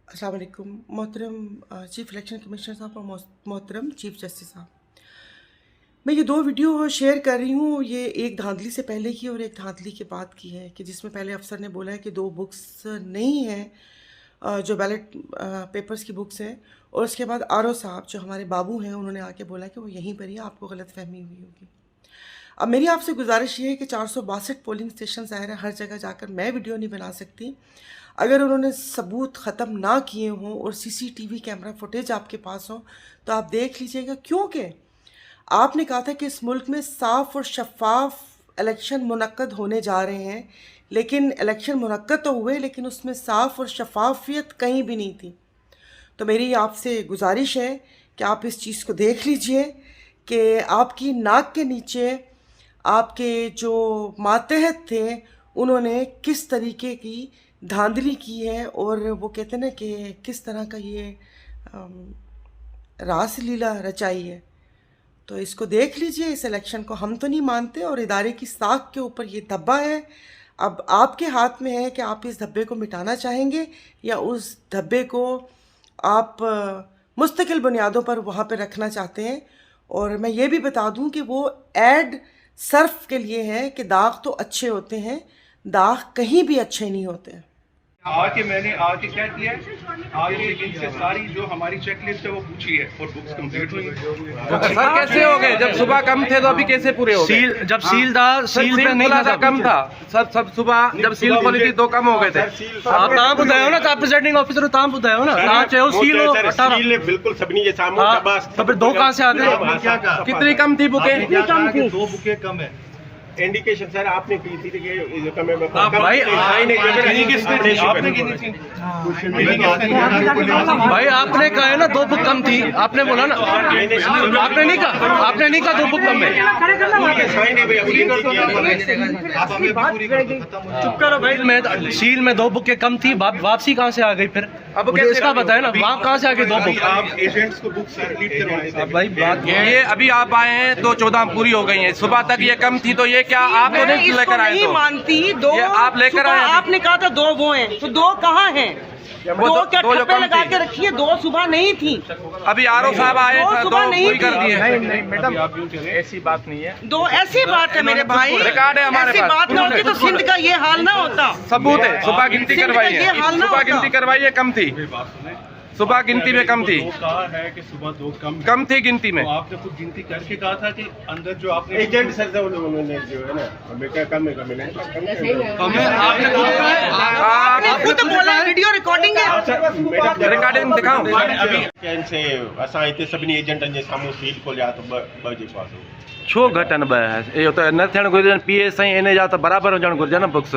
अस्सलाम वालेकुम मोहतरम चीफ इलेक्शन कमिश्नर साहब और मोहतरम चीफ जस्टिस साहब, मैं ये 2 वीडियो शेयर कर रही हूँ। ये एक धांधली से पहले की और एक धांधली के बाद की है कि जिसमें पहले अफसर ने बोला है कि 2 बुक्स नहीं हैं जो बैलेट पेपर्स की बुक्स हैं, और उसके बाद आरओ साहब जो हमारे बाबू हैं उन्होंने आके बोला कि वो यहीं पर ही, आपको गलतफहमी हुई होगी। अब मेरी आपसे गुजारिश ये है कि 462 पोलिंग स्टेशन ज़ाहिर है हर जगह जाकर मैं वीडियो नहीं बना सकती। अगर उन्होंने सबूत ख़त्म ना किए हों और सीसीटीवी कैमरा फुटेज आपके पास हो तो आप देख लीजिएगा, क्योंकि आपने कहा था कि इस मुल्क में साफ़ और शफाफ इलेक्शन मुनक्कद होने जा रहे हैं, लेकिन इलेक्शन मुनक्कद तो हुए लेकिन उसमें साफ़ और शफाफियत कहीं भी नहीं थी। तो मेरी आपसे गुजारिश है कि आप इस चीज़ को देख लीजिए कि आपकी नाक के नीचे आपके जो मातहत थे उन्होंने किस तरीके की धांधली की है, और वो कहते हैं ना कि किस तरह का ये रास लीला रचाई है। तो इसको देख लीजिए, इस इलेक्शन को हम तो नहीं मानते और इदारे की साख के ऊपर ये धब्बा है। अब आपके हाथ में है कि आप इस धब्बे को मिटाना चाहेंगे या उस धब्बे को आप मुस्तकिल बुनियादों पर वहाँ पे रखना चाहते हैं। और मैं ये भी बता दूं कि वो ऐड सर्फ के लिए है कि दाग तो अच्छे होते हैं, दाग कहीं भी अच्छे नहीं होते हैं। आके मैंने आके क्या किया है, आके इनसे सारी जो हमारी चेकलिस्ट है वो पूछी है और बुक्स कंप्लीट हुई है। सर कैसे हो गए? जब सुबह कम थे तो अभी कैसे पूरे हो गए? जब सील पे नहीं था कम था सर, सब सुबह जब सील खोली थी 2 कम हो गए थे। आप तव्हां ॿुधायो न, तव्हां प्रेसिडिंग ऑफिसर हो, तव्हां ॿुधायो न, तव्हां चयो सील हो 18 सील बिल्कुल सभी के सामने बस। तो फिर 2 कहाँ से आ गए? कितनी कम थी बुकें? 2 बुकें कम है। इंडिकेशन सर आपने की थी कि जो कम है भाई भाई आपने कहा है ना 2 बुक कम थी, आपने बोला ना, आपने नहीं कहा 2 बुक कम है। चुप करो भाई, मैं सील में 2 बुकें कम थी, वापसी कहाँ से आ गई फिर? अब मुझे इसका बताया ना, वहाँ कहाँ से आ गई 2 बुक? आप एजेंट्स को बुक्स कंप्लीट करवाएं। भाई बात ये अभी आप आए हैं तो 14 पूरी हो गई हैं, सुबह तक ये कम थी, तो ये क्या आप तो नहीं लेकर आए? नहीं मानती 2 आप लेकर आए? आपने कहा था 2 वो हैं, तो 2 कहाँ हैं? 2 क्या ठप्पे लगा के रखिए, 2 सुबह नहीं थी। अभी आरओ साहब आए दो तो सुबह नहीं पूरी कर थी। दिए। नहीं मैडम, ऐसी बात नहीं है। 2 ऐसी बात है मेरे भाई, रिकॉर्ड है हमारे ऐसी पास। बात ना होती तो सिंध का ये हाल ना होता। सबूत है, सुबह गिनती सिंध का करवाई ये है, हाल ना सुबह होता। गिनती करवाई है, कम थी, सुबह गिनती में कम थी, कहा है कि सुबह 2 कम थी गिनती में। तो आपने खुद गिनती करके कहा था कि अंदर जो आपने एजेंट सर से उन्होंने जो है ना हमें क्या कम है आपने खुद बोला, वीडियो रिकॉर्डिंग है। रिकॉर्डिंग दिखाओ। इनसे असां हिते सभिनी एजेंटनि जे साम्हूं सील खोलिया त ॿ जे पास छो घटनि ॿ? इहो त न थियणु घुरिजे, PS ऐं इन जा त बराबरि हुजणु घुरिजे न बुक्स।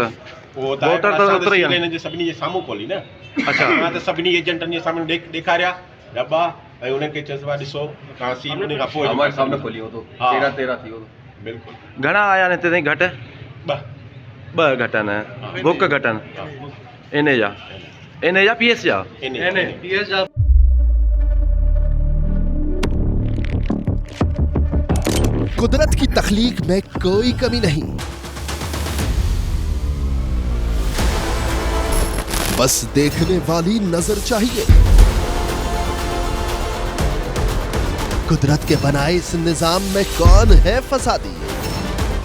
वो वोटर तो उतरी है। हिननि जे सभिनी जे साम्हूं खोली न। अच्छा, त सभिनी एजेंटनि जे साम्हूं ॾेखारिया दॿा ऐं उन्हनि खे चइसि ॾिसो तव्हां सील उन खां पोइ हमारे सामने खोली हो तो 13 थी हो तो बिल्कुलु घणा आया आहिनि हिते ताईं? घटि 2 ॿ घटनि, बुक घटनि, इन जा PS जा। कुदरत की तख्लीक में कोई कमी नहीं, बस देखने वाली नजर चाहिए। कुदरत के बनाए इस निजाम में कौन है फसादी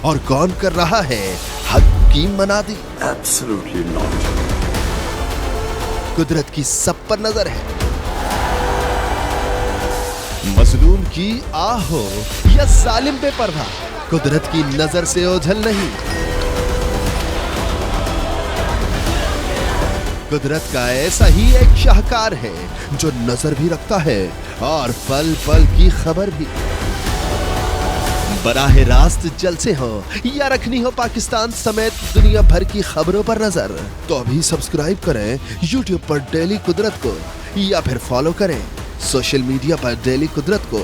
और कौन कर रहा है हक की मनादी? Absolutely not. कुदरत की सब पर नजर है, मजलूम की आह हो या जालिम पे पर्दा, कुदरत की नजर से ओझल नहीं। कुदरत का ऐसा ही एक शाहकार है जो नजर भी रखता है और पल पल की खबर भी। बराह रास्त जलसे हो या रखनी हो पाकिस्तान समेत दुनिया भर की खबरों पर नजर, तो अभी सब्सक्राइब करें YouTube पर डेली कुदरत को, या फिर फॉलो करें सोशल मीडिया पर डेली कुदरत को,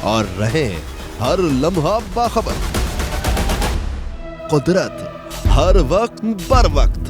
और रहें हर लम्हा बाखबर। कुदरत हर वक्त बर वक्त।